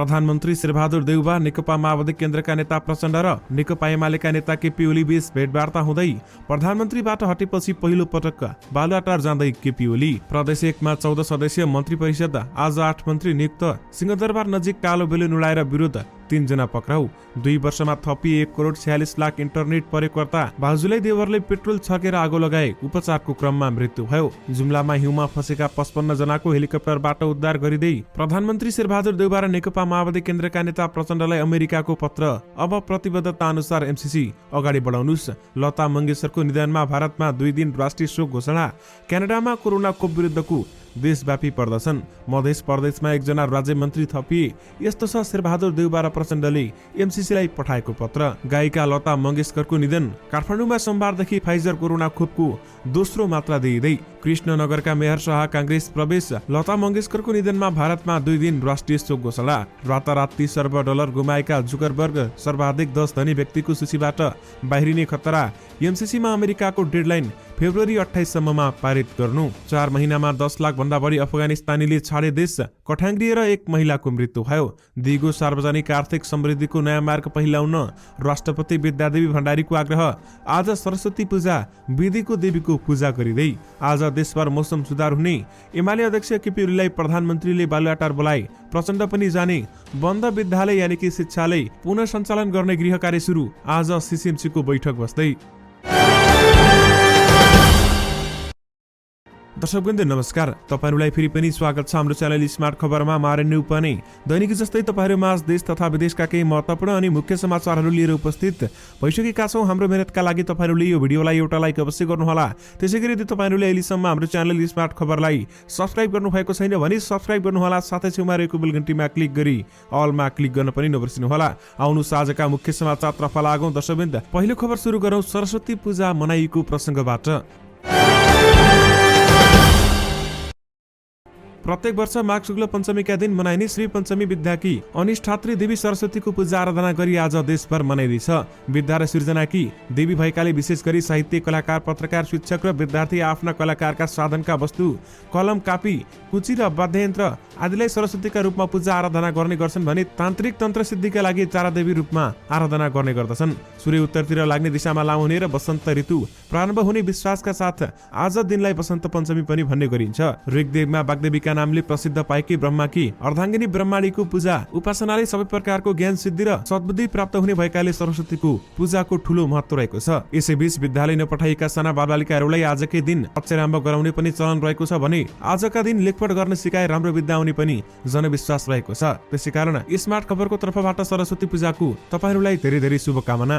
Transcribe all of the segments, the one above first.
प्रधानमन्त्री शेरबहादुर देउवा, नेकपा माओवादी केन्द्रका नेता प्रचण्ड र नेकपा एमालेका नेता केपी ओली बीच भेटवार्ता हुँदै प्रधानमन्त्रीबाट हटेपछि पहिलो पटक बालुवाटार जाँदै केपी ओली। प्रदेश 1 मा 14 सदस्यीय मन्त्री परिषद, आज 8 मन्त्री नियुक्त। सिंहदरबार नजिक कालो बेलुन उडाएर विरोध, 3 जना पक्राउ। 2 वर्षमा थपिए 1,46,00,000 इन्टरनेट प्रयोगकर्ता। भाउजूलाई देवरले पेट्रोल छर्केर आगो लगाए, उपचारको क्रममा मृत्यु भयो। जुम्लामा हिउँमा फँसेका 55 जनाको हेलिकप्टरबाट उद्धार गरिँदै प्रधानमन्त्री शेरबहादुर देउवा र नेकपा माओवादी केन्द्रका नेता प्रचण्डलाई अमेरिकाको पत्र। अब प्रतिबद्धता अनुसार एमसीसी अगाडि बढाउनुस्। लता मंगेशकरको निधनमा भारतमा 2 दिन राष्ट्रिय शोक घोषणा। क्यानाडामा कोरोना खोप विरुद्धको देशव्यापी प्रदर्शन। मध्य प्रदेशमा 1 जना राज्य मन्त्री थपिए। यस्तो छ शेरबहादुर देउवा र प्रचण्डले एमसीसीलाई पठाएको पत्र। गायिका लता मंगेशकरको निधन। काठमाडौँमा सोमबारदेखि फाइजर कोरोना खोपको दोस्रो मात्रा दिइँदै। कृष्णनगरका मेयर शाह कांग्रेस प्रवेश। लता मंगेशकरको निधनमा भारतमा 2 दिन राष्ट्रिय शोक घोषणा। रातारात $30 अर्ब गुमाएका जुकरबर्ग सर्वाधिक 10 धनी व्यक्तिको सूचीबाट बाहिरिने खतरा। एमसीसीमा अमेरिकाको डेडलाइन फेब्रुअरी 28 सम्ममा पारित गर्नु। 4 महिनामा 10 लाख भन्दा बढी अफगानिस्तानीले छाडे देश। कठाङ्ग्रिएर 1 महिलाको मृत्यु भयो। दिगो सार्वजनिक आर्थिक समृद्धिको नयाँ मार्ग पहिलाउन राष्ट्रपति विद्यादेवी भण्डारीको आग्रह। आज सरस्वती पूजा, विधिको देवीको पूजा गरिँदै। आज देशभर मौसम सुधार हुने। एमाले अध्यक्ष केपी ओलीलाई प्रधानमन्त्रीले बालुवाटार बोलाए। प्रचण्ड पनि जाने। बन्द विद्यालय यानि कि शिक्षालय पुनः सञ्चालन गर्ने गृह कार्य सुरु। आज सिसिएमसीको बैठक बस्दै। दर्शकवृन्द नमस्कार, तपाईहरुलाई फेरि पनि स्वागत छ हाम्रो च्यानल स्मार्ट खबरमा। मारेन्ने उपने दैनिक जस्तै तपाईहरुमा देश तथा विदेशका केही महत्त्वपूर्ण अनि मुख्य समाचारहरू लिएर उपस्थित भइसकेका छौं। हाम्रो मेहनतका लागि तपाईहरुले यो भिडियोलाई एउटा लाइक अवश्य गर्नुहोला। त्यसैगरी यदि तपाईहरुले अहिलेसम्म हाम्रो च्यानल स्मार्ट खबरलाई सब्स्क्राइब गर्नुभएको छैन भने सब्स्क्राइब गर्नुहोला। साथै छेउमा रहेको बेल घण्टीमा क्लिक गरी अलमा क्लिक गर्न पनि नबिर्सिनुहोला। आउनुस् आजका मुख्य समाचारतर्फ लागौं। दर्शकवृन्द, पहिलो खबर सुरु गरौं सरस्वती पूजा मनाइएको प्रसंगबाट। प्रत्येक वर्ष माघ शुक्ल पञ्चमीका दिन मनाइने श्री पञ्चमी विद्याकी अनिष्ठात्री देवी सरस्वतीको पूजा आराधना गरी आज देशभर मनाइँदैछ। विद्या र सृजनाकी देवी भएकाले विशेष गरी साहित्य, कलाकार, पत्रकार, शिक्षक र विद्यार्थी आफ्ना कलाकारका साधनका वस्तु, कलम, कापी, कुची र वाद्ययन्त्र आदिलाई सरस्वतीका रूपमा पूजा आराधना गर्ने गर्छन् भने तान्त्रिक तन्त्र सिद्धिका लागि चारा देवी रूपमा आराधना गर्ने गर्दछन्। सूर्य उत्तरतिर लाग्ने दिशामा लामो हुने र वसन्त ऋतु प्रारम्भ हुने विश्वासका साथ आज दिनलाई वसन्त पञ्चमी पनि भन्ने गरिन्छ। ऋग्वेदमा वाग्देवीका नामले प्रसिद्ध पाएकी ब्रह्माकी अर्धाङ्गिनी ब्रह्माणीको पूजा उपासनाले सबै प्रकारको ज्ञान सिद्धि र सद्बुद्धि प्राप्त हुने भएकाले सरस्वतीको पूजाको ठूलो महत्त्व रहेको छ। यसैबीच विद्यालय नपठाएका साना बालबालिकाहरूलाई आजकै दिन अक्षराम्भ गराउने पनि चलन रहेको छ भने आजका दिन लेखपढ गर्न सिकाए राम्रो विद्या आउने पनि जनविश्वास रहेको छ। त्यसैकारण स्मार्ट खबरको तर्फबाट सरस्वती पूजाको तपाईहरुलाई धेरै धेरै शुभकामना।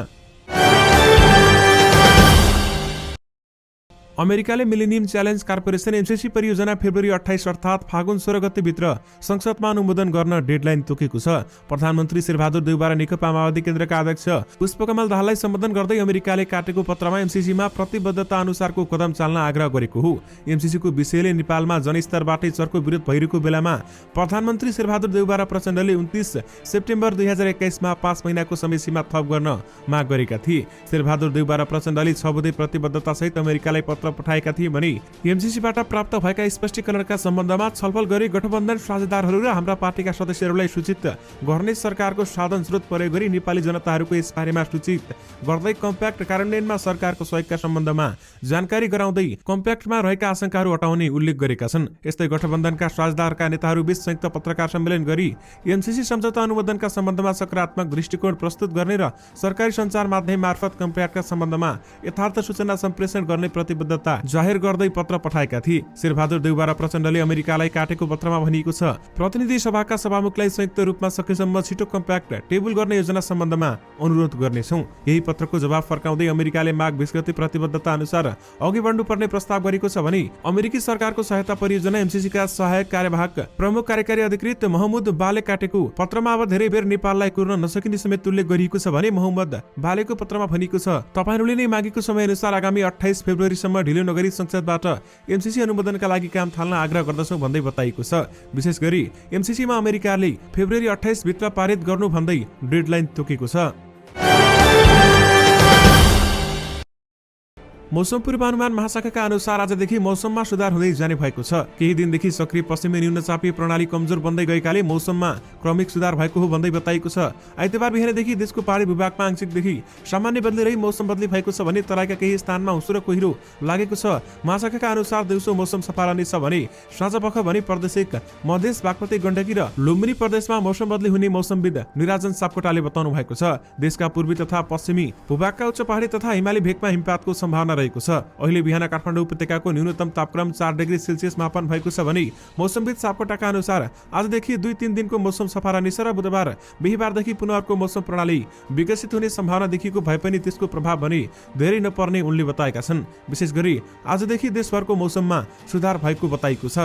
अमेरिकाले मिलेनियम च्यालेन्ज कर्पोरेसन एमसीसी परियोजना फेब्रुअरी 28 अर्थात् फागुन 16 गते भित्र संसदमा अनुमोदन गर्न डेडलाइन तोकेको छ। प्रधानमन्त्री शेरबहादुर देउवा र नेकपा माओवादी केन्द्रका अध्यक्ष पुष्पकमल दाहाललाई सम्बोधन गर्दै अमेरिकाले काटेको पत्रमा एमसीसीमा प्रतिबद्धता अनुसारको कदम चाल्न आग्रह गरेको हो। एमसीसीको विषयले नेपालमा जनस्तरबाटै चर्को विरोध भइरहेको बेलामा प्रधानमन्त्री शेरबहादुर देउवा र प्रचण्डले 29 सेप्टेम्बर 2021 मा 5 महिनाको समय सीमा थप गर्न माग गरेका थिए। शेरबहादुर देउवा र प्रचण्डले 6 बुँदे प्रतिबद्धता सहित अमेरिकालाई पत्र पठाएका थिए भने एमसीसीबाट प्राप्त भएका स्पष्टीकरणका सम्बन्धमा छलफल गरी गठबन्धन साझेदारहरू र हाम्रा पार्टीका सदस्यहरूलाई सूचित गर्ने सरकारको साधन स्रोत प्रयोग गरी नेपाली जनताहरूको यस बारेमा सूचित गर्दै कम्प्याक्ट कार्यान्वयनमा सरकारको सहयोगका सम्बन्धमा जानकारी गराउँदै कम्प्याक्टमा रहेका आशंकाहरू हटाउने उल्लेख गरेका छन्। यस्तै गठबन्धनका साझेदारका नेताहरू बीच संयुक्त पत्रकार सम्मेलन गरी एमसीसी सम्झौता अनुमोदनका सम्बन्धमा सकारात्मक दृष्टिकोण प्रस्तुत गर्ने र सरकारी सञ्चार माध्यम मार्फत कम्प्याक्टका सम्बन्धमा यथार्थ सूचना सम्प्रेषण गर्ने प्रतिबद्धता जाहेर गर्दै पत्र पठाएका थिए। शेरबहादुर देउवा र प्रचण्डले अमेरिकालाई काटेको पत्रमा भनिएको छ प्रतिनिधि सभाका सभामुखलाई संयुक्त रूपमा सकेसम्म छिटो कम्प्याक्ट टेबल गर्ने योजना सम्बन्धमा अनुरोध गर्नेछौँ। यही पत्रको जवाब फर्काउँदै अमेरिकाले माघ 20 गते प्रतिबद्धता अनुसार अघि बढ्नुपर्ने प्रस्ताव गरेको छ भने अमेरिकी सरकारको सहायता परियोजना एमसीसीका सहायक कार्यवाहक प्रमुख कार्यकारी अधिकृत मोहम्मद बाले काटेको पत्रमा अब धेरै बेर नेपाललाई कुर्न नसकिने समेत उल्लेख गरिएको छ भने मोहम्मद बालेको पत्रमा भनिएको छ तपाईहरुले नै मागेको समय अनुसार आगामी 28 फेब्रुअरी सम्म ढिलो नगरी संसदबाट एमसीसी अनुमोदनका लागि काम थाल्न आग्रह गर्दछौं भन्दै बताइएको छ। विशेष गरी एमसीसीमा अमेरिकाले फेब्रुअरी 28 भित्र पारित गर्नु भन्दै डेडलाइन तोकेको छ। मौसम पूर्वानुमान महाशाखाका अनुसार आजदेखि मौसममा सुधार हुँदै जाने भएको छ। केही दिनदेखि सक्रिय पश्चिमी न्यूनचापीय प्रणाली कमजोर बन्दै गएकाले मौसममा क्रमिक सुधार भएको हो भन्दै बताइएको छ। आइतबार बिहानदेखि देशको पहाडी भूभागमा आंशिकदेखि सामान्य बदली रही मौसम बदली भएको छ भने तराईका केही स्थानमा हुस्सो र कोहिरो लागेको छ। महाशाखाका अनुसार दिउँसो मौसम सफा रहनेछ भने साँझपख भने प्रदेशिक मधेस बागमती गण्डकी र लुम्बिनी प्रदेशमा मौसम बदली हुने मौसमविद निराजन सापकोटाले बताउनु भएको छ। देशका पूर्वी तथा पश्चिमी भूभागका उच्च पहाडी तथा हिमाली भेगमा हिमपातको सम्भावना रहेको छ। अहिले बिहान काठमाडौँ उपत्यकाको न्यूनतम तापक्रम 4 डिग्री सेल्सियस मापन भएको छ भने मौसमविद सापकोटाका अनुसार आजदेखि 2-3 दिनको मौसम सफा रहनेछ र बुधबार बिहीबारदेखि पुनः अर्को मौसम प्रणाली विकसित हुने सम्भावना देखिएको भए पनि त्यसको प्रभाव भने धेरै नपर्ने उनले बताएका छन्। विशेष गरी आजदेखि देशभरको मौसममा सुधार भएको बताइएको छ।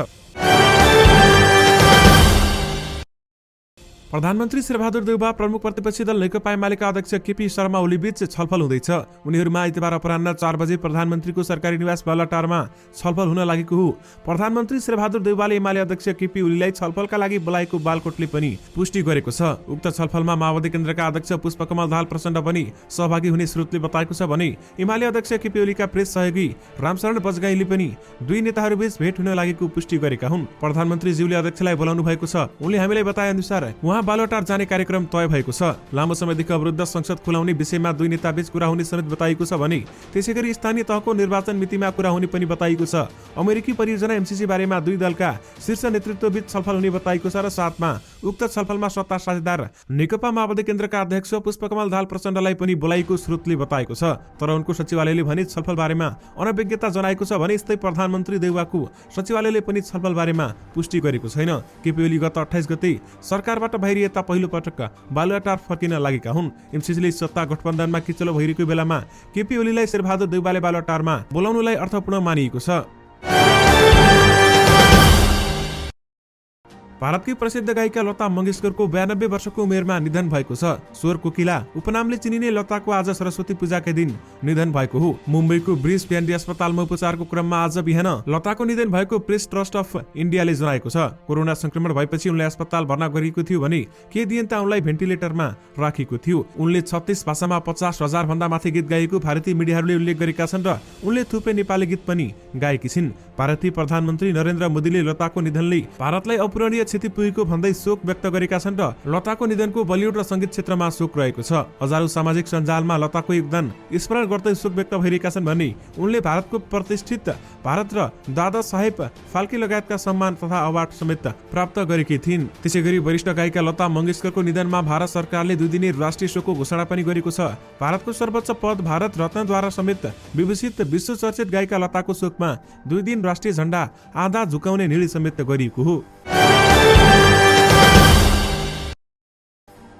प्रधानमन्त्री शेरबहादुर देउवा प्रमुख प्रतिपक्षी दल नेकपा एमालेका अध्यक्ष केपी शर्मा ओली बीच छलफल हुँदैछ। उनीहरूमा आइतबार अपराह्न 4 बजे प्रधानमन्त्रीको सरकारी निवास बालुवाटारमा छलफल हुन लागेको हो। प्रधानमन्त्री शेरबहादुर देउवाले एमाले अध्यक्ष केपी ओलीलाई छलफलका लागि बोलाएको बालकोटले पनि पुष्टि गरेको छ। उक्त छलफलमा माओवादी केन्द्रका अध्यक्ष पुष्पकमल दाहाल प्रचण्ड पनि सहभागी हुने स्रोतले बताएको छ भने एमाले अध्यक्ष केपी ओलीका प्रेस सहयोगी रामशरण बजगाईले पनि दुई नेताहरूबीच भेट हुन लागेको पुष्टि गरेका हुन्। प्रधानमन्त्रीज्यूले अध्यक्षलाई बोलाउनु भएको छ। उनले हामीलाई बताए अनुसार बालुवाटार जाने कार्यक्रम तय भएको छ। लामो समयदेखि अवरुद्ध संसद खुलाउने विषयमा दुई नेताबीच कुरा हुने समेत बताइएको छ भने त्यसैगरी स्थानीय तहको निर्वाचन मितिमा कुरा हुने पनि बताइएको छ। अमेरिकी परियोजना एमसीसी बारेमा दुई दलका शीर्ष नेतृत्वबीच छलफल हुने बताइएको छ र साथमा उक्त छलफलमा सत्ता साझेदार नेकपा माओवादी केन्द्रका अध्यक्ष पुष्पकमल दाहाल प्रचण्डलाई पनि बोलाइएको स्रोतले बताएको छ। तर उनको सचिवालयले भने छलफल बारेमा अनभिज्ञता जनाएको छ भने यस्तै प्रधानमन्त्री देउवाको सचिवालयले पनि छलफल बारेमा पुष्टि गरेको छैन। केपी ओली गत 28 गते सरकारबाट यता पहिलो पटक बालुवाटार फर्किन लागेका हुन्। एमसीसीले सत्ता गठबन्धनमा किचलो भइरहेको बेलामा केपी ओलीलाई शेरबहादुर देउवाले बालुवाटारमा बोलाउनुलाई अर्थपूर्ण मानिएको छ। भारतकी प्रसिद्ध गायिका लता मंगेशकरको 92 वर्षको उमेरमा निधन भएको छ। स्वर कोकिला उपनामले चिनिने लताको आज सरस्वती पूजाकै दिन निधन भएको हो। मुम्बईको ब्रिज पिएनडी अस्पतालमा उपचारको क्रममा आज बिहान लताको निधन भएको प्रेस ट्रस्ट अफ इन्डियाले जनाएको छ। कोरोना संक्रमण भएपछि उनलाई अस्पताल भर्ना गरिएको थियो भने केही दिन त उनलाई भेन्टिलेटरमा राखिएको थियो। उनले 36 भाषामा 50,000 भन्दा माथि गीत गाएको भारतीय मिडियाहरूले उल्लेख गरेका छन् र उनले थुप्रै नेपाली गीत पनि गाएकी छिन्। भारतीय प्रधानमन्त्री नरेन्द्र मोदीले लताको निधनले भारतलाई अपूरणीय क्षति पुगेको भन्दै शोक व्यक्त गरेका छन् र लताको निधनको बलिउड र संगीत क्षेत्रमा शोक रहेको छ। हजारौं सामाजिक सञ्जालमा लताको योगदान स्मरण गर्दै शोक व्यक्त भइरहेका छन् भने उनले भारतको प्रतिष्ठित भारत र दादा साहेब फाल्के लगायतका सम्मान तथा अवार्ड समेत प्राप्त गरेकी थिइन्। त्यसैगरी वरिष्ठ गायिका लता मंगेशकरको निधनमा भारत सरकारले 2 दिने राष्ट्रिय शोकको घोषणा पनि गरेको छ। भारतको सर्वोच्च पद भारत रत्नद्वारा समेत विभूषित विश्व चर्चित गायिका लताको शोकमा 2 दिन राष्ट्रिय झण्डा आधा झुकाउने निर्णय समेत गरिएको हो।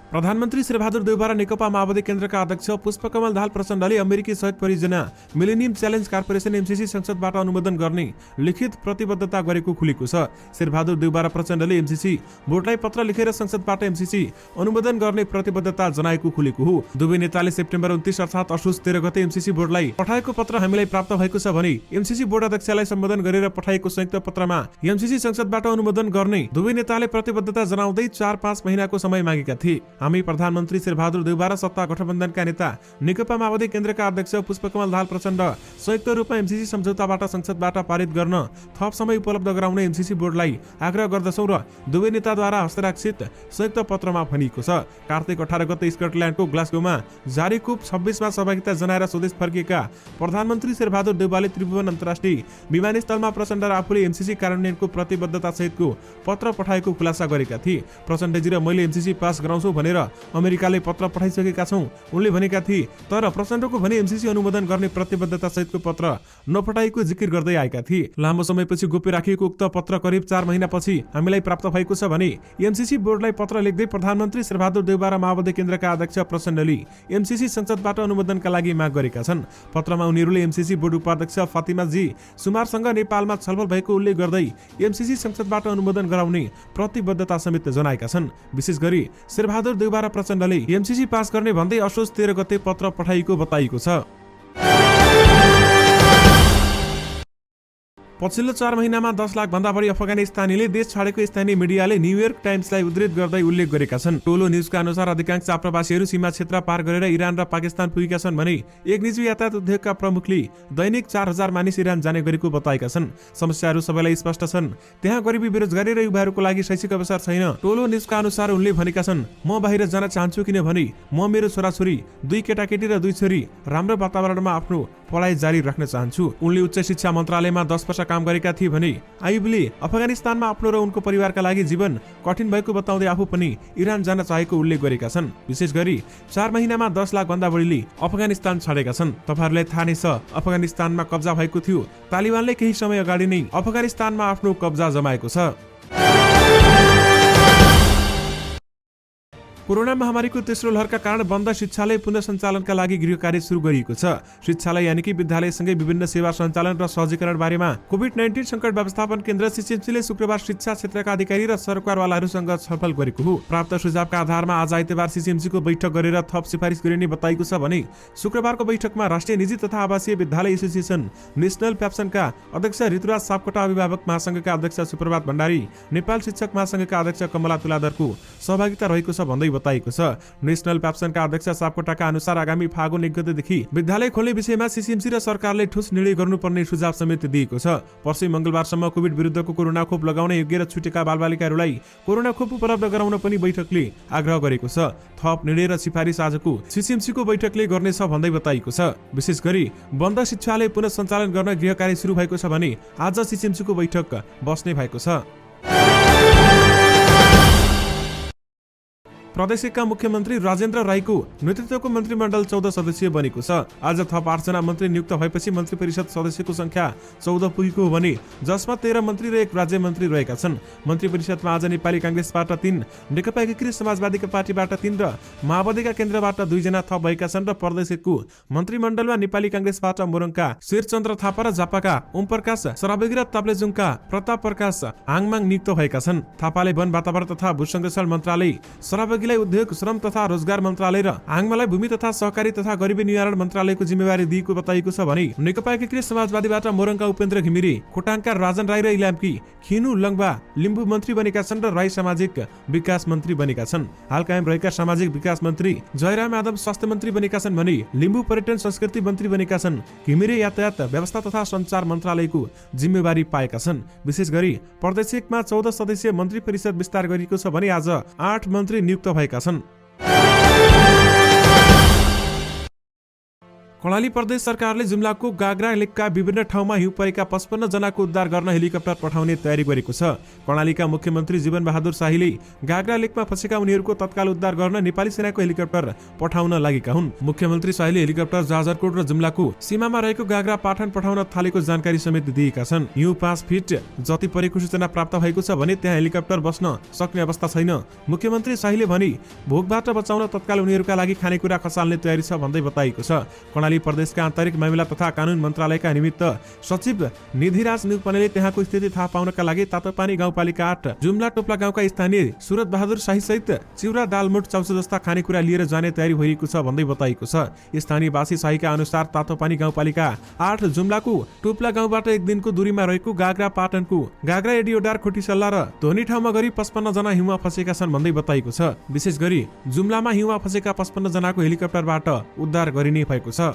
प्रधानमन्त्री शेरबहादुर देउवा र नेकपा माओवादी केन्द्रका अध्यक्ष पुष्पकमल दाहाल प्रचण्डले अमेरिकी सहयोग परियोजना मिलेनियम च्यालेन्ज कार्पोरेसन एमसीसी संसदबाट अनुमोदन गर्ने लिखित प्रतिबद्धता गरेको खुलेको छ। शेरबहादुर देउवा र प्रचण्डले एमसीसी बोर्डलाई पत्र लेखेर संसदबाट एमसीसी अनुमोदन गर्ने प्रतिबद्धता जनाएको खुलेको हो। दुवै नेताले सेप्टेम्बर 29 अर्थात् असोज 13 गते एमसीसी बोर्डलाई पठाएको पत्र हामीलाई प्राप्त भएको छ भने एमसीसी बोर्ड अध्यक्षलाई सम्बोधन गरेर पठाएको संयुक्त पत्रमा एमसीसी संसदबाट अनुमोदन गर्ने दुवै नेताले प्रतिबद्धता जनाउँदै 4-5 महिनाको समय मागेका थिए। हामी प्रधानमन्त्री शेरबहादुर देउवा र सत्ता गठबन्धनका नेता नेकपा माओवादी केन्द्रका अध्यक्ष पुष्पकमल दाहाल प्रचण्ड संयुक्त रूपमा एमसीसी सम्झौताबाट संसदबाट पारित गर्न थप समय उपलब्ध गराउने एमसीसी बोर्डलाई आग्रह गर्दछौं र दुवै नेताद्वारा हस्ताक्षरित संयुक्त पत्रमा भनिएको छ। कार्तिक 18 गते स्कटल्यान्डको ग्लासगोमा जारी COP 26 मा सहभागिता जनाएर स्वदेश फर्किएका प्रधानमन्त्री शेरबहादुर देउवाले त्रिभुवन अन्तर्राष्ट्रिय विमानस्थलमा प्रचण्ड र आफूले एमसीसी कार्यान्वयनको प्रतिबद्धता सहितको पत्र पठाएको खुलासा गरेका थिए। प्रचण्डजी र मैले एमसीसी पास गराउँछौं भनेर अमेरिकाले पत्र पठाइसकेका छौं उनले भनेका थिए। तर प्रचण्डको भने एमसीसी अनुमोदन गर्ने प्रतिबद्धता सहितको पत्र नपठाएको जिकिर गर्दै आएका थिए। लामो समयपछि गोप्य राखिएको उक्त पत्र करिब 4 महिनापछि हामीलाई प्राप्त भएको छ भने एमसीसी बोर्डलाई पत्र लेख्दै प्रधानमन्त्री शेरबहादुर देउवा र माओवादी केन्द्रका अध्यक्ष प्रचण्डले एमसीसी संसदबाट अनुमोदनका लागि माग गरेका छन्। पत्रमा उनीहरूले एमसीसी बोर्ड उपाध्यक्ष फातिमा जी सुमारसँग नेपालमा छलफल भएको उल्लेख गर्दै एमसीसी संसदबाट अनुमोदन गराउने प्रतिबद्धता समेत जनाएका छन्। विशेष गरी शेरबहादुर देउवा र प्रचण्डले एमसीसी पास गर्ने भन्दै असोज 13 गते पत्र पठाइएको बताइएको छ। पछिल्लो 4 महिनामा 10 लाख भन्दा बढी अफगानिस्तानीले देश छाडेको स्थानीय मिडियाले न्युयोर्क टाइम्सलाई उद्धृत गर्दै उल्लेख गरेका छन्। टोलो न्युजका अनुसार अधिकांश आप्रवासीहरू सीमा क्षेत्र पार गरेर इरान र पाकिस्तान पुगेका छन् भने एक निजी यातायात उद्योगका प्रमुखले दैनिक 4000 मानिस इरान जाने गरेको बताएका छन्। समस्याहरू सबैलाई स्पष्ट छन्। त्यहाँ गरिबी, बेरोजगारी र युवाहरूको लागि शैक्षिक अवसर छैन। टोलो न्युजका अनुसार उनले भनेका छन्, म बाहिर जान चाहन्छु किनभने म मेरो छोराछोरी, 2 केटाकेटी र 2 छोरी राम्रो वातावरणमा आफ्नो पढाइ जारी राख्न चाहन्छु। उनले उच्च शिक्षा मन्त्रालयमा 10 वर्ष काम गरेका थिए भने आयुबले अफगानिस्तानमा आफ्नो र उनको परिवारका लागि जीवन कठिन भएको बताउँदै आफू पनि इरान जान चाहेको उल्लेख गरेका छन्। विशेष गरी 4 महिनामा 10 लाख भन्दा बढीले अफगानिस्तान छाडेका छन्। तपाईहरुलाई थाहा नै छ, अफगानिस्तानमा कब्जा भएको थियो। तालिबानले केही समय अगाडि नै अफगानिस्तानमा आफ्नो कब्जा जमाएको छ। कोरोना महामारीको तेस्रो लहरका कारण बन्द शिक्षालय पुनः सञ्चालनका लागि गृह कार्य सुरु गरिएको छ। शिक्षालय यानि कि विद्यालयसँगै विभिन्न सेवा सञ्चालन र सहजीकरण बारेमा कोभिड-19 संकट व्यवस्थापन केन्द्र सिसिएमसीले शुक्रबार शिक्षा क्षेत्रका अधिकारी र सरकारवालाहरूसँग छलफल गरेको हो। प्राप्त सुझावका आधारमा आज आइतबार सिसिएमसीको बैठक गरेर थप सिफारिस गरिने बताइएको छ भने शुक्रबारको बैठकमा राष्ट्रिय निजी तथा आवासीय विद्यालय एसोसिएसन नेशनल प्याप्सनका अध्यक्ष ऋतुराज सापकोटा, अभिभावक महासंघका अध्यक्ष सुप्रभात भण्डारी, नेपाल शिक्षक महासंघका अध्यक्ष कमला तुलाधरको सहभागिता रहेको छ भन्दै बताइएको छ। नेशनल प्याप्सनका अध्यक्ष सापकोटाका अनुसार आगामी फागुन 1 गतेदेखि विद्यालय खोल्ने विषयमा सिसिएमसी र सरकारले ठोस निर्णय गर्नुपर्ने सुझाव समेत दिएको छ। पर्सि मंगलबारसम्म कोभिड विरुद्धको कोरोना खोप लगाउन योग्य र छुटेका बालबालिकाहरूलाई कोरोना खोप उपलब्ध गराउन पनि बैठकले आग्रह गरेको छ। थप निर्णय र सिफारिस आजको सिसिएमसीको बैठकले गर्नेछ भन्दै बताइएको छ। विशेष गरी बन्द शिक्षालय पुनः सञ्चालन गर्न गृह कार्य सुरु भएको छ भने आज सिसिएमसीको बैठक बस्ने भएको छ। प्रदेशका मुख्यमन्त्री राजेन्द्र राईको नेतृत्वको मन्त्रीमण्डल 14 सदस्यीय बनेको छ। आज थप 8 जना मन्त्री नियुक्त भएपछि मन्त्री परिषद सदस्यको संख्या 14 पुगेको हो भने जसमा 13 मन्त्री र 1 राज्य मन्त्री रहेका छन्। मन्त्री परिषदमा आज नेपाली कांग्रेसबाट 3, नेकपा एकीकृत समाजवादीका पार्टीबाट 3 र माओवादीका केन्द्रबाट 2 जना थप भएका छन् र प्रदेशको मन्त्रीमण्डलमा नेपाली कांग्रेसबाट मोरङका शेरचन्द्र थापा र झापाका ओमप्रकाश सराबगी र ताप्लेजुङका प्रताप प्रकाश आङमाङ नियुक्त भएका छन्। थापाले वन वातावरण तथा भूसंरक्षण मन्त्रालय, सराबगी उद्योग श्रम तथा रोजगार मन्त्रालय र आङमालाई भूमि तथा सहकारी तथा गरिबी निवारण मन्त्रालयको जिम्मेवारी दिएको बताइएको छ भने नेकपा एकीकृत समाजवादीबाट मोरङका उपेन्द्र घिमिरे, खोटाङका राजन राई र इलामकी खिनु लङबा लिम्बू मन्त्री बनेका छन् र राई सामाजिक विकास मन्त्री बनेका छन्। हाल कायम रहेका सामाजिक विकास मन्त्री जयराम यादव स्वास्थ्य मन्त्री बनेका छन् भने लिम्बू पर्यटन संस्कृति मन्त्री बनेका छन्। घिमिरे यातायात व्यवस्था तथा सञ्चार मन्त्रालयको जिम्मेवारी पाएका छन्। विशेष गरी प्रदेशमा 14 सदस्यीय मन्त्री परिषद विस्तार गरिएको छ भने आज 8 मन्त्री नियुक्त भएका छन्। कर्णाली प्रदेश सरकारले जुम्लाको गाग्रा लेकका विभिन्न ठाउँमा हिउँ परेका 55 जनाको उद्धार गर्न हेलिकप्टर पठाउने तयारी गरेको छ। कर्णालीका मुख्यमन्त्री जीवन बहादुर शाहीले गाग्रा लेकमा फँसेका उनीहरूको तत्काल उद्धार गर्न नेपाली सेनाको हेलिकप्टर पठाउन लागेका हुन्। मुख्यमन्त्री शाहीले हेलिकप्टर जाजरकोट र जुम्लाको सीमामा रहेको गाग्रा पाटन पठाउन थालेको जानकारी समेत दिएका छन्। हिउँ 5 फिट जति परेको सूचना प्राप्त भएको छ भने त्यहाँ हेलिकप्टर बस्न सक्ने अवस्था छैन। मुख्यमन्त्री शाहीले भने भोकबाट बचाउन तत्काल उनीहरूका लागि खानेकुरा खसाल्ने तयारी छ भन्दै बताइएको छ। कर्णाली प्रदेशका आन्तरिक मामिला तथा कानून मन्त्रालयका निमित्त सचिव निधिराज निउपनेले त्यहाँको स्थिति थाहा पाउनका लागि तातोपानी गाउँपालिका 8 जुम्ला टोप्ला गाउँका स्थानीय सुरत बहादुर शाही सहित चिउरा, दालमुट, चाउचो जस्ता खानेकुरा लिएर जाने तयारी भइएको छ भन्दै बताइएको छ। स्थानीयवासी शाहीका अनुसार तातोपानी गाउँपालिका 8 जुम्लाको टोप्ला गाउँबाट 1 दिनको दूरीमा रहेको गाग्रा पाटनको गाग्रा एडियोडार खोटीसल्ला र धोनी ठाउँमा गरी 55 जना हिउँमा फँसेका छन् भन्दै बताइएको छ। विशेष गरी जुम्लामा हिउँमा फँसेका 55 जनाको हेलिकप्टरबाट उद्धार गरिने भएको छ।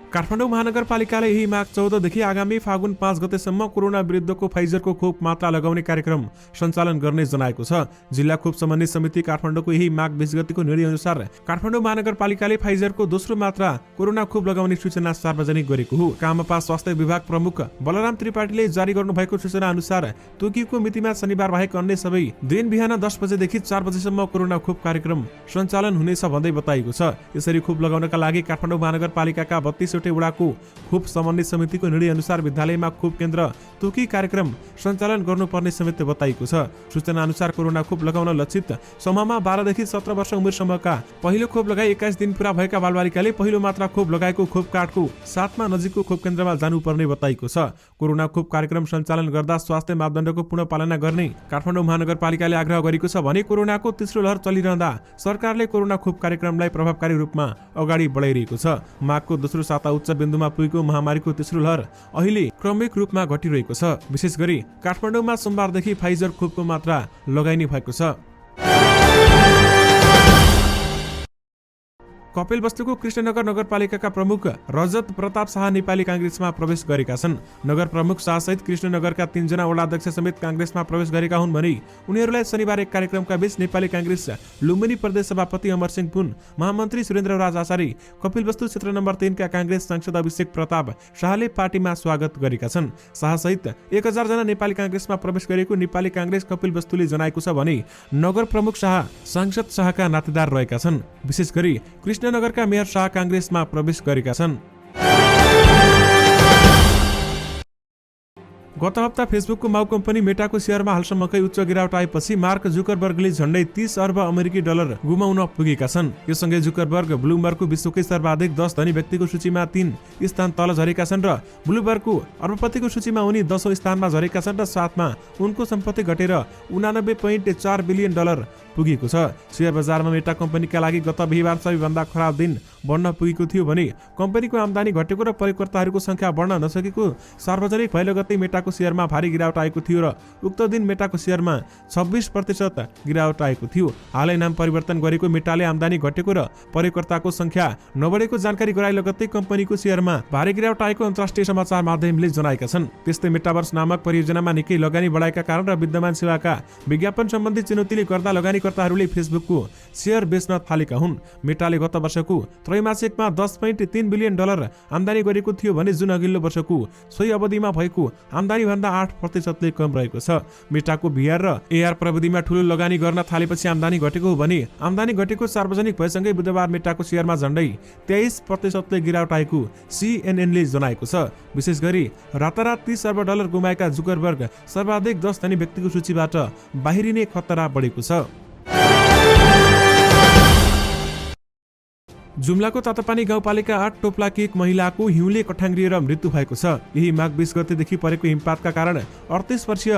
काठमाडौँ महानगरपालिकाले यही माघ 14 देखि आगामी फागुन 5 गतेसम्म कोरोना विरुद्धको फाइजरको खोप मात्रा लगाउने कार्यक्रम सञ्चालन गर्ने जनाएको छ। जिल्ला खोप समन्वय समिति काठमाडौँको यही माघ 20 गतेको निर्णय अनुसार काठमाडौँ महानगरपालिकाले फाइजरको दोस्रो मात्रा कोरोना खोप लगाउने सूचना सार्वजनिक गरेको हो। कामपा स्वास्थ्य विभाग प्रमुख बलराम त्रिपाठीले जारी गर्नुभएको सूचना अनुसार तोकिएको मितिमा शनिबार बाहेक अन्य सबै दिन बिहान 10 बजेदेखि 4 बजेसम्म कोरोना खोप कार्यक्रम सञ्चालन हुनेछ भन्दै बताइएको छ। यसरी खोप लगाउनका लागि काठमाडौँ महानगरपालिकाका 32 वडाको खोप समन्वय समितिको निर्णय अनुसार विद्यालयमा खोप केन्द्र तोकी कार्यक्रम सञ्चालन गर्नुपर्ने समेत बताइएको छ। सूचना अनुसार कोरोना खोप लगाउन लक्षित समूहमा 12 देखि 17 वर्ष उमेरसम्मका पहिलो खोप लगाई 21 दिन पूरा भएका बालबालिकाले पहिलो मात्रा खोप लगाएको खोप कार्डको साथमा नजिकको खोप केन्द्रमा जानुपर्ने बताइएको छ। कोरोना खोप कार्यक्रम सञ्चालन गर्दा स्वास्थ्य मापदण्डको पूर्ण पालना गर्ने काठमाडौँ महानगरपालिकाले आग्रह गरेको छ भने कोरोनाको तेस्रो लहर चलिरहँदा सरकारले कोरोना खोप कार्यक्रमलाई प्रभावकारी रूपमा अगाडि बढाइरहेको छ। माघको दोस्रो साता अर्थव्यवस्था उच्च बिन्दुमा पुगेको महामारीको तेस्रो लहर अहिले क्रमिक रूपमा घटिरहेको छ। विशेष गरी काठमाडौँमा सोमबारदेखि फाइजर खोपको मात्रा लगाइने भएको छ। कपिलवस्तुको कृष्णनगर नगरपालिकाका प्रमुख रजत प्रताप शाह नेपाली कांग्रेसमा प्रवेश गरेका छन्। नगर प्रमुख शाहसहित कृष्णनगरका 3 जना वडाध्यक्ष समेत कांग्रेसमा प्रवेश गरेका हुन् भने उनीहरूलाई शनिबार एक कार्यक्रमका बीच नेपाली कांग्रेस लुम्बिनी प्रदेश सभापति अमरसिंह पुन, महामन्त्री सुरेन्द्रराज आचार्य, कपिलवस्तु क्षेत्र नम्बर 3 का कांग्रेस सांसद अभिषेक प्रताप शाहले पार्टीमा स्वागत गरेका छन्। शाहसहित 1000 जना नेपाली कांग्रेसमा प्रवेश गरेको नेपाली कांग्रेस कपिलवस्तुले जनाएको छ भने नगर प्रमुख शाह सांसद शाहका नातेदार रहेका छन्। विशेष गरी कृष्णनगरका मेयर शाह कांग्रेसमा प्रवेश गरेका छन्। गत हप्ता फेसबुकको माउ कम्पनी मेटाको शेयरमा हालसम्मकै उच्च गिरावट आएपछि मार्क जुकरबर्गले झण्डै 30 अर्ब अमेरिकी डलर गुमाउन पुगेका छन्। यससँगै जुकरबर्ग ब्लुमबर्गको विश्वकै सर्वाधिक 10 धनी व्यक्तिको सूचीमा 3 स्थान तल झरेका छन् र ब्लुमबर्गको अर्बपतिको सूचीमा उनी 10औं स्थानमा झरेका छन् र साथमा उनको सम्पत्ति घटेर 89.4 बिलियन डलर पुगेको छ। शेयर बजारमा मेटा कम्पनीका लागि गत बिहीबार सबैभन्दा खराब दिन बढ्न पुगेको थियो भने कम्पनीको आम्दानी घटेको र प्रयोगकर्ताहरूको संख्या बढ्न नसकेको सार्वजनिक पहिलो गते मेटाको शेयरमा भारी गिरावट आएको थियो र उक्त दिन मेटाको शेयरमा 26% गिरावट आएको थियो। हालै नाम परिवर्तन गरेको मेटाले आम्दानी घटेको र प्रयोगकर्ताको संख्या नबढेको जानकारी गराए लगत्तै कम्पनीको शेयरमा भारी गिरावट आएको अन्तर्राष्ट्रिय समाचार माध्यमले जनाएका छन्। त्यस्तै मेटाभर्स नामक परियोजनामा निकै लगानी बढाएका कारण र विद्यमान सेवाका विज्ञापन सम्बन्धी चुनौतीले गर्दा लगानीकर्ताहरूले फेसबुकको शेयर बेच्न थालेका हुन्। मेटाले गत वर्षको त्रैमासिकमा 10.3 बिलियन डलर आम्दानी गरेको थियो भने जुन अघिल्लो वर्षको सोही अवधिमा भएको आम्दानी भन्दा 8% कम रहेको छ। मेटाको भिआर र एआर प्रविधिमा ठूलो लगानी गर्न थालेपछि आम्दानी घटेको हो भने आम्दानी घटेको सार्वजनिक भएसँगै बुधबार मेटाको शेयरमा झण्डै 23% गिरावट आएको सीएनएनले जनाएको छ। विशेष गरी रातारात 30 अर्ब डलर गुमाएका जुकरबर्ग सर्वाधिक 10 धनी व्यक्तिको सूचीबाट बाहिरिने खतरा बढेको छ। जुम्लाको तातापानी गाउँपालिका 8 टोप्लाकी एक महिलाको हिउँले कठाङ्ग्रिएर मृत्यु भएको छ। यही माघ 20 गतेदेखि परेको हिमपातका कारण 38 वर्षीय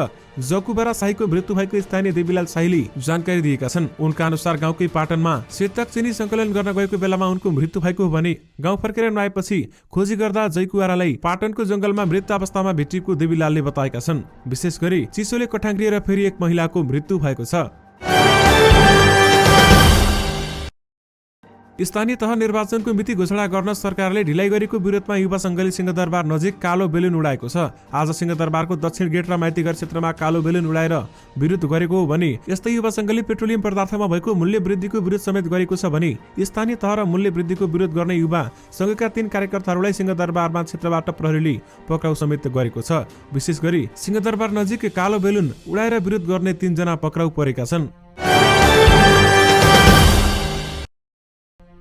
जकुबारा शाहीको मृत्यु भएको स्थानीय देवीलाल शाहीले जानकारी दिएका छन्। उनका अनुसार गाउँकै पाटनमा सेतक चिनी संकलन गर्न गएको बेलामा उनको मृत्यु भएको हो भने गाउँ फर्केर नआएपछि खोजी गर्दा जयकुवारालाई पाटनको जंगलमा मृत अवस्थामा भेटिएको देवीलालले बताएका छन्। विशेष गरी चिसोले कठाङ्ग्रिएर फेरि एक महिलाको मृत्यु भएको छ। स्थानीय तह निर्वाचनको मिति घोषणा गर्न सरकारले ढिलाइ गरेको विरोधमा युवा संघले सिंहदरबार नजिक कालो बेलुन उडाएको छ। आज सिंहदरबारको दक्षिण गेट र माइतीघर क्षेत्रमा कालो बेलुन उडाएर विरोध गरेको हो भने यस्तै युवा संघले पेट्रोलियम पदार्थमा भएको मूल्य वृद्धिको विरोध समेत गरेको छ भने स्थानीय तह र मूल्य वृद्धिको विरोध गर्ने युवा संघका 3 कार्यकर्ताहरूलाई सिंहदरबारमा क्षेत्रबाट प्रहरीले पक्राउ समेत गरेको छ। विशेष गरी सिंहदरबार नजिक कालो बेलुन उडाएर विरोध गर्ने 3 जना पक्राउ परेका छन्।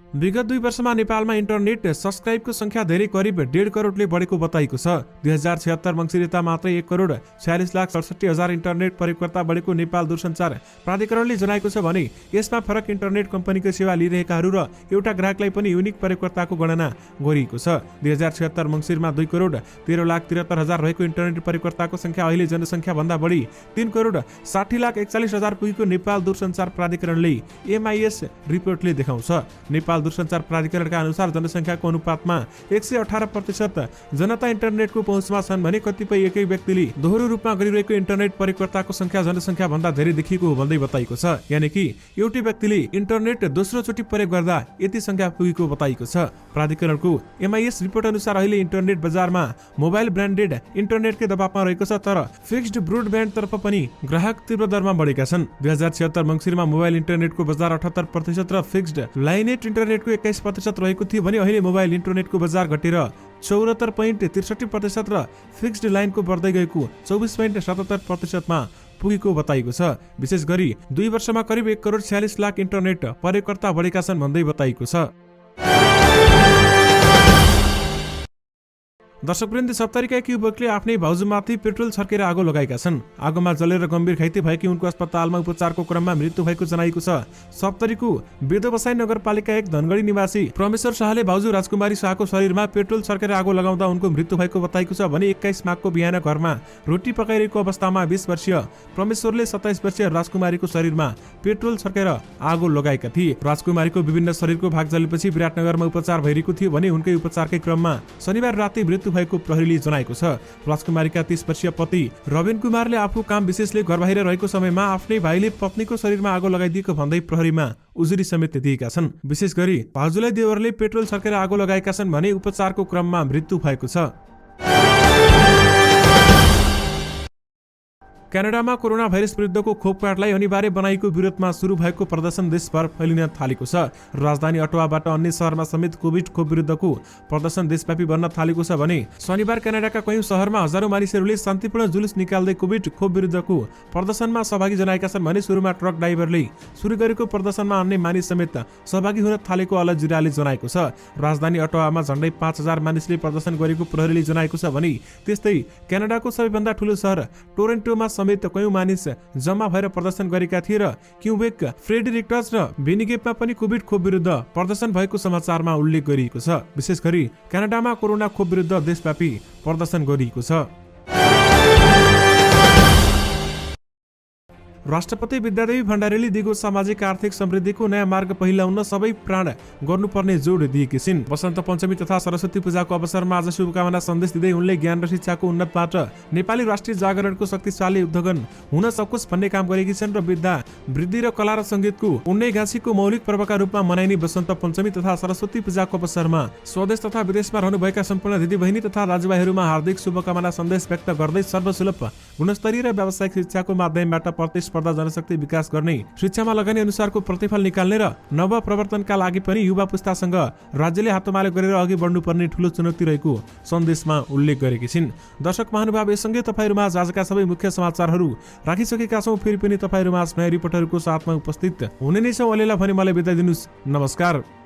विगत 2 वर्षमा नेपालमा इन्टरनेट सब्स्क्राइबको संख्या धेरै करिब 1.5 करोडले बढेको बताइएको छ। 2076 मङ्सिरता मात्रै 1,46,67,000 इन्टरनेट प्रयोगकर्ता बढेको नेपाल दूरसञ्चार प्राधिकरणले जनाएको छ भने यसमा फरक इन्टरनेट कम्पनीको सेवा लिइरहेकाहरू र एउटा ग्राहकलाई पनि युनिक प्रयोगकर्ताको गणना गरिएको छ। 2076 मङ्सिरमा 2,13,73,000 रहेको इन्टरनेट प्रयोगकर्ताको संख्या अहिले जनसङ्ख्या भन्दा बढी 3,40,41,000 पुगेको नेपाल दूरसञ्चार प्राधिकरणले एमआईएस रिपोर्टले देखाउँछ। नेपाल दूरसञ्चार प्राधिकरणका अनुसार जनसङ्ख्याको अनुपातमा 118% जनता इन्टरनेटको पहुँचमा छन् भने कतिपय एकै व्यक्तिले दोहोरो रूपमा गरिरहेको इन्टरनेट प्रयोगकर्ताको संख्या जनसङ्ख्या भन्दा धेरै देखिएको हो भन्दै बताइएको छ। यानि कि एउटै व्यक्तिले इन्टरनेट दोस्रो चोटि प्रयोग गर्दा यति संख्या पुगेको बताइएको छ। प्राधिकरणको एमआईएस रिपोर्ट अनुसार अहिले इन्टरनेट बजारमा मोबाइल ब्रान्डेड इन्टरनेटकै दबावमा रहेको छ तर फिक्स्ड ब्रोडब्यान्ड तर्फ पनि ग्राहक तीव्र दरमा बढेका छन्। 2076 मङ्सिरमा मोबाइल इन्टरनेटको बजार 78% र फिक्स्ड लाइनेट इन्टरनेटको 21% रहेको थियो भने अहिले मोबाइल इन्टरनेटको बजार घटेर 74.63% र फिक्स्ड लाइनको बढ्दै गएको 24.77% मा पुगेको बताइएको छ। विशेष गरी 2 वर्षमा करिब 1,46,00,000 इन्टरनेट प्रयोगकर्ता बढेका छन् भन्दै बताइएको छ। दर्शकवृन्द, सप्तरीका एक युवकले आफ्नै भाउजूमाथि पेट्रोल छर्केर आगो लगाएका छन्। आगोमा जलेर गम्भीर घाइते भएकी उनको अस्पतालमा उपचारको क्रममा मृत्यु भएको जनाइएको छ। सप्तरीको बेदबसाई नगरपालिका 1 धनगढी निवासी परमेश्वर शाहले भाउजू राजकुमारी शाहको शरीरमा पेट्रोल छर्केर आगो लगाउँदा उनको मृत्यु भएको बताएको छ भने 21 माघको बिहान घरमा रोटी पकाइरहेको अवस्थामा 20 वर्षीय परमेश्वरले 27 वर्षीय राजकुमारीको शरीरमा पेट्रोल छर्केर आगो लगाएका थिए। राजकुमारीको विभिन्न शरीरको भाग जलेपछि विराटनगरमा उपचार भइरहेको थियो भने उनकै उपचारकै क्रममा शनिबार राति मृत्यु भएको प्रहरीले जनाएको छ। राजकुमारीका 30 वर्षीय पति रविन कुमारले आफू काम विशेषले घर बाहिर रहेको समयमा आफ्नै भाइले पत्नीको शरीरमा आगो लगाइदिएको भन्दै प्रहरीमा उजुरी समेत दिएका छन्। विशेष गरी भाउजूलाई देवरले पेट्रोल छर्केर आगो लगाएका छन् भने उपचारको क्रममा मृत्यु भएको छ। क्यानाडामा कोरोना भाइरस विरुद्धको खोप कार्डलाई अनिवार्य बनाएको विरोधमा सुरु भएको प्रदर्शन देशभर फैलिन थालेको छ। राजधानी अटोवाबाट अन्य शहरमा समेत कोभिड खोप विरुद्धको प्रदर्शन देशव्यापी बन्न थालेको छ भने शनिबार क्यानाडाका कयौं शहरमा हजारौं मानिसहरूले शान्तिपूर्ण जुलुस निकाल्दै कोभिड खोप विरुद्धको प्रदर्शनमा सहभागी जनाएका छन् भने सुरुमा ट्रक ड्राइभरले सुरु गरेको प्रदर्शनमा अन्य मानिस समेत सहभागी हुन थालेको अल जिराले जनाएको छ। राजधानी अटोवामा झण्डै 5000 मानिसले प्रदर्शन गरेको प्रहरीले जनाएको छ भने त्यस्तै क्यानाडाको सबैभन्दा ठूलो शहर टोरेन्टोमा समेत कयौं मानिस जम्मा भएर प्रदर्शन गरेका थिए र क्युबेक, फ्रेडरिक्टस र बेनिगेपमा पनि कोभिड खोप विरुद्ध प्रदर्शन भएको समाचारमा उल्लेख गरिएको छ। विशेष गरी क्यानाडामा कोरोना खोप विरुद्ध देशव्यापी प्रदर्शन गरिएको छ। राष्ट्रपति विद्यादेवी भण्डारीले दिगो सामाजिक आर्थिक समृद्धिको नयाँ मार्ग पहिल्याउन सबै प्राण गर्नुपर्ने जोड दिएकी छिन्। वसन्त पञ्चमी तथा सरस्वती पूजाको अवसरमा आज शुभकामना सन्देश दिँदै उनले ज्ञान र शिक्षाको उन्नतबाट नेपाली राष्ट्रिय जागरणको शक्तिशाली उद्योगन हुन सकोस् भन्ने काम गरेकी छन् र विद्या, वृद्धि र कला र संगीतको उन्नै घाँसीको मौलिक पर्वका रूपमा मनाइने वसन्त पञ्चमी तथा सरस्वती पूजाको अवसरमा स्वदेश तथा विदेशमा रहनुभएका सम्पूर्ण दिदीबहिनी तथा दाजुभाइहरूमा हार्दिक शुभकामना सन्देश व्यक्त गर्दै सर्वसुलभ गुणस्तरीय र व्यावसायिक शिक्षाको माध्यमबाट प्रतिस्पर्धा जनशक्ति विकास गर्ने, शिक्षामा लगानी अनुसारको प्रतिफल निकाल्ने र नव प्रवर्तनका लागि पनि युवा पुस्तासँग राज्यले हातमालो गरेर अघि बढ्नुपर्ने ठूलो चुनौती रहेको सन्देशमा उल्लेख गरेकी छिन्। दर्शक महानुभाव, यससँगै तपाईहरुमा आजका सबै मुख्य समाचारहरू राखिसकेका छौं। फेरि पनि तपाईहरुमा नयाँ रिपोर्टरको साथमा उपस्थित हुने नै छौं। अलेला भने मलाई बिदा दिनुस्। नमस्कार।